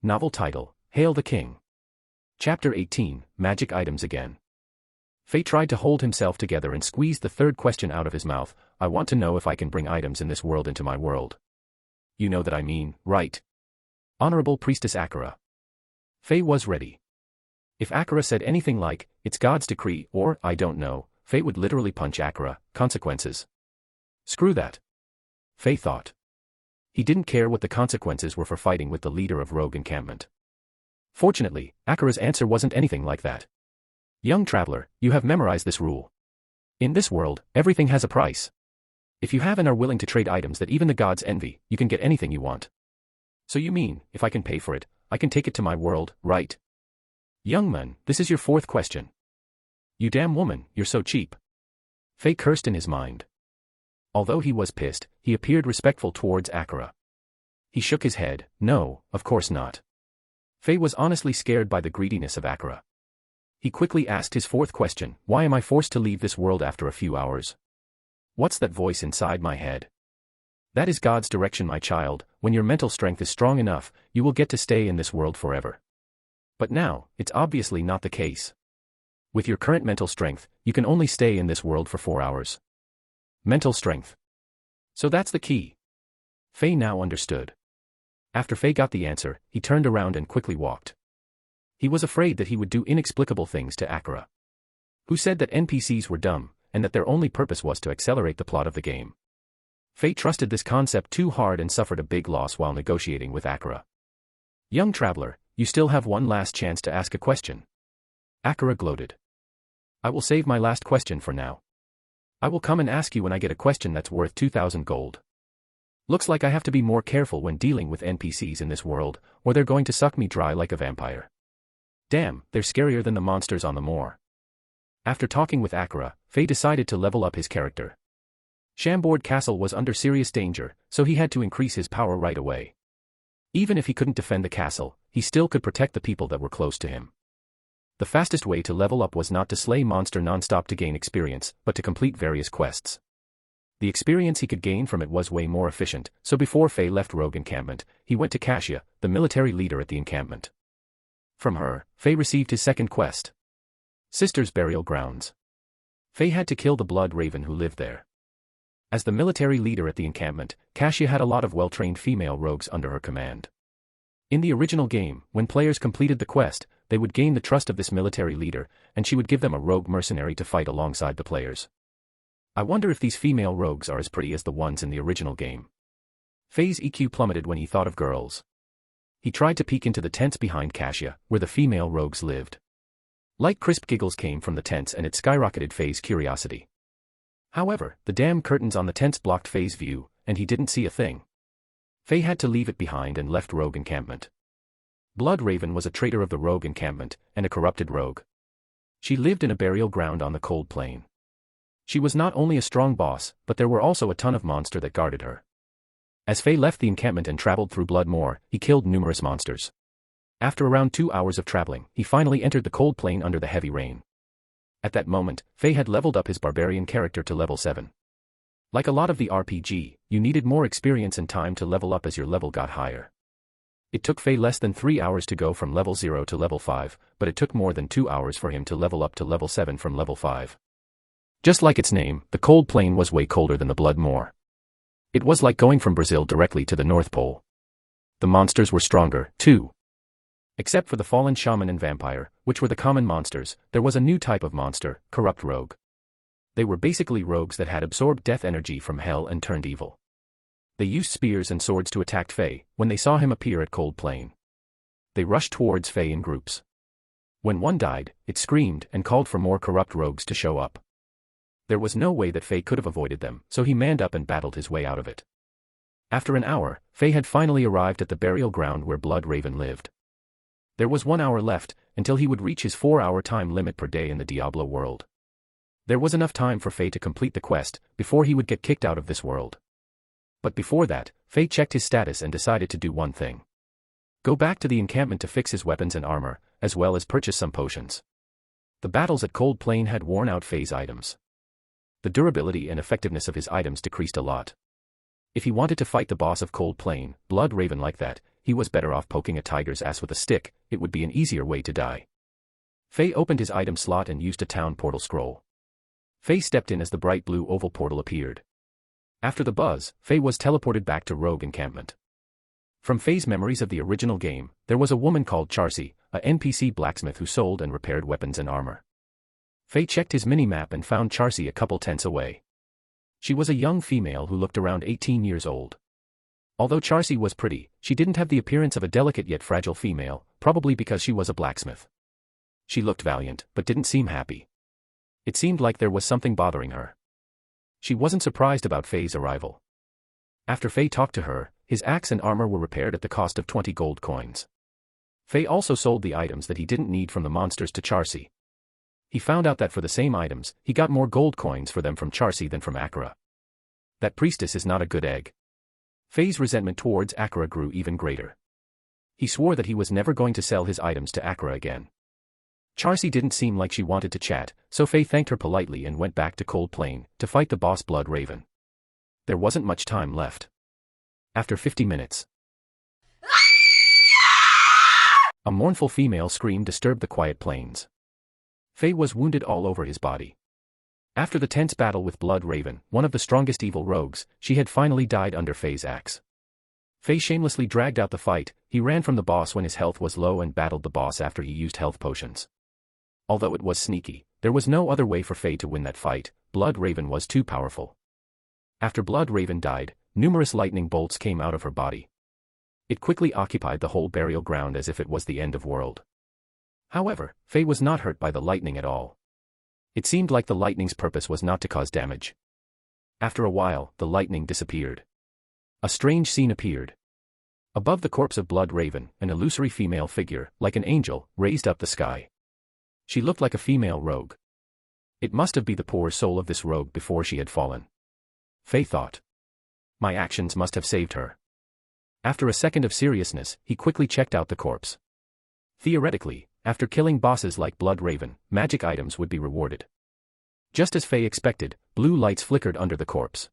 Novel title, Hail the King. Chapter 18, Magic Items Again. Fei tried to hold himself together and squeezed the third question out of his mouth. I want to know if I can bring items in this world into my world. You know that I mean, right? Honorable Priestess Akira. Fei was ready. If Akira said anything like, it's God's decree, or, I don't know, Fei would literally punch Akira. Consequences. Screw that. Fei thought. He didn't care what the consequences were for fighting with the leader of Rogue Encampment. Fortunately, Akira's answer wasn't anything like that. Young traveler, you have memorized this rule. In this world, everything has a price. If you have and are willing to trade items that even the gods envy, you can get anything you want. So you mean, if I can pay for it, I can take it to my world, right? Young man, this is your fourth question. You damn woman, you're so cheap. Fei cursed in his mind. Although he was pissed, he appeared respectful towards Akira. He shook his head, no, of course not. Fei was honestly scared by the greediness of Akira. He quickly asked his fourth question, why am I forced to leave this world after a few hours? What's that voice inside my head? That is God's direction, my child. When your mental strength is strong enough, you will get to stay in this world forever. But now, it's obviously not the case. With your current mental strength, you can only stay in this world for 4 hours. Mental strength. So that's the key. Fei now understood. After Fei got the answer, he turned around and quickly walked. He was afraid that he would do inexplicable things to Akira. Who said that NPCs were dumb, and that their only purpose was to accelerate the plot of the game. Fei trusted this concept too hard and suffered a big loss while negotiating with Akira. Young traveler, you still have one last chance to ask a question. Akira gloated. I will save my last question for now. I will come and ask you when I get a question that's worth 2,000 gold. Looks like I have to be more careful when dealing with NPCs in this world, or they're going to suck me dry like a vampire. Damn, they're scarier than the monsters on the moor. After talking with Akira, Fei decided to level up his character. Chambord Castle was under serious danger, so he had to increase his power right away. Even if he couldn't defend the castle, he still could protect the people that were close to him. The fastest way to level up was not to slay monster non-stop to gain experience, but to complete various quests. The experience he could gain from it was way more efficient, so before Fei left Rogue Encampment, he went to Xianxia, the military leader at the encampment. From her, Fei received his second quest. Sister's Burial Grounds. Fei had to kill the blood raven who lived there. As the military leader at the encampment, Xianxia had a lot of well-trained female rogues under her command. In the original game, when players completed the quest, they would gain the trust of this military leader, and she would give them a rogue mercenary to fight alongside the players. I wonder if these female rogues are as pretty as the ones in the original game. Fei's EQ plummeted when he thought of girls. He tried to peek into the tents behind Xianxia, where the female rogues lived. Light crisp giggles came from the tents and it skyrocketed Fei's curiosity. However, the damn curtains on the tents blocked Fei's view, and he didn't see a thing. Fei had to leave it behind and left Rogue Encampment. Blood Raven was a traitor of the Rogue Encampment, and a corrupted rogue. She lived in a burial ground on the cold plain. She was not only a strong boss, but there were also a ton of monster that guarded her. As Fei left the encampment and traveled through Blood Moor, he killed numerous monsters. After around 2 hours of traveling, he finally entered the cold plain under the heavy rain. At that moment, Fei had leveled up his barbarian character to level 7. Like a lot of the RPG, you needed more experience and time to level up as your level got higher. It took Fei less than 3 hours to go from level 0 to level 5, but it took more than 2 hours for him to level up to level 7 from level 5. Just like its name, the cold plain was way colder than the Blood Moor. It was like going from Brazil directly to the North Pole. The monsters were stronger, too. Except for the fallen shaman and vampire, which were the common monsters, there was a new type of monster, corrupt rogue. They were basically rogues that had absorbed death energy from hell and turned evil. They used spears and swords to attack Fei when they saw him appear at Cold Plain. They rushed towards Fei in groups. When one died, it screamed and called for more corrupt rogues to show up. There was no way that Fei could have avoided them, so he manned up and battled his way out of it. After an hour, Fei had finally arrived at the burial ground where Blood Raven lived. There was 1 hour left, until he would reach his 4-hour time limit per day in the Diablo world. There was enough time for Fei to complete the quest, before he would get kicked out of this world. But before that, Fei checked his status and decided to do one thing. Go back to the encampment to fix his weapons and armor, as well as purchase some potions. The battles at Cold Plain had worn out Fei's items. The durability and effectiveness of his items decreased a lot. If he wanted to fight the boss of Cold Plain, Blood Raven like that, he was better off poking a tiger's ass with a stick, it would be an easier way to die. Faye opened his item slot and used a town portal scroll. Faye stepped in as the bright blue oval portal appeared. After the buzz, Faye was teleported back to Rogue Encampment. From Faye's memories of the original game, there was a woman called Xianxia, a NPC blacksmith who sold and repaired weapons and armor. Faye checked his mini-map and found Xianxia a couple tents away. She was a young female who looked around 18 years old. Although Xianxia was pretty, she didn't have the appearance of a delicate yet fragile female, probably because she was a blacksmith. She looked valiant, but didn't seem happy. It seemed like there was something bothering her. She wasn't surprised about Faye's arrival. After Faye talked to her, his axe and armor were repaired at the cost of 20 gold coins. Faye also sold the items that he didn't need from the monsters to Xianxia. He found out that for the same items, he got more gold coins for them from Xianxia than from Akira. That priestess is not a good egg. Faye's resentment towards Akira grew even greater. He swore that he was never going to sell his items to Akira again. Xianxia didn't seem like she wanted to chat, so Faye thanked her politely and went back to Cold Plain to fight the boss Blood Raven. There wasn't much time left. After 50 minutes, a mournful female scream disturbed the quiet plains. Faye was wounded all over his body. After the tense battle with Blood Raven, one of the strongest evil rogues, she had finally died under Faye's axe. Faye shamelessly dragged out the fight. He ran from the boss when his health was low and battled the boss after he used health potions. Although it was sneaky, there was no other way for Faye to win that fight. Blood Raven was too powerful. After Blood Raven died, numerous lightning bolts came out of her body. It quickly occupied the whole burial ground as if it was the end of world. However, Faye was not hurt by the lightning at all. It seemed like the lightning's purpose was not to cause damage. After a while, the lightning disappeared. A strange scene appeared. Above the corpse of Blood Raven, an illusory female figure, like an angel, raised up the sky. She looked like a female rogue. It must have been the poor soul of this rogue before she had fallen. Faye thought. My actions must have saved her. After a second of seriousness, he quickly checked out the corpse. Theoretically, after killing bosses like Blood Raven, magic items would be rewarded. Just as Faye expected, blue lights flickered under the corpse.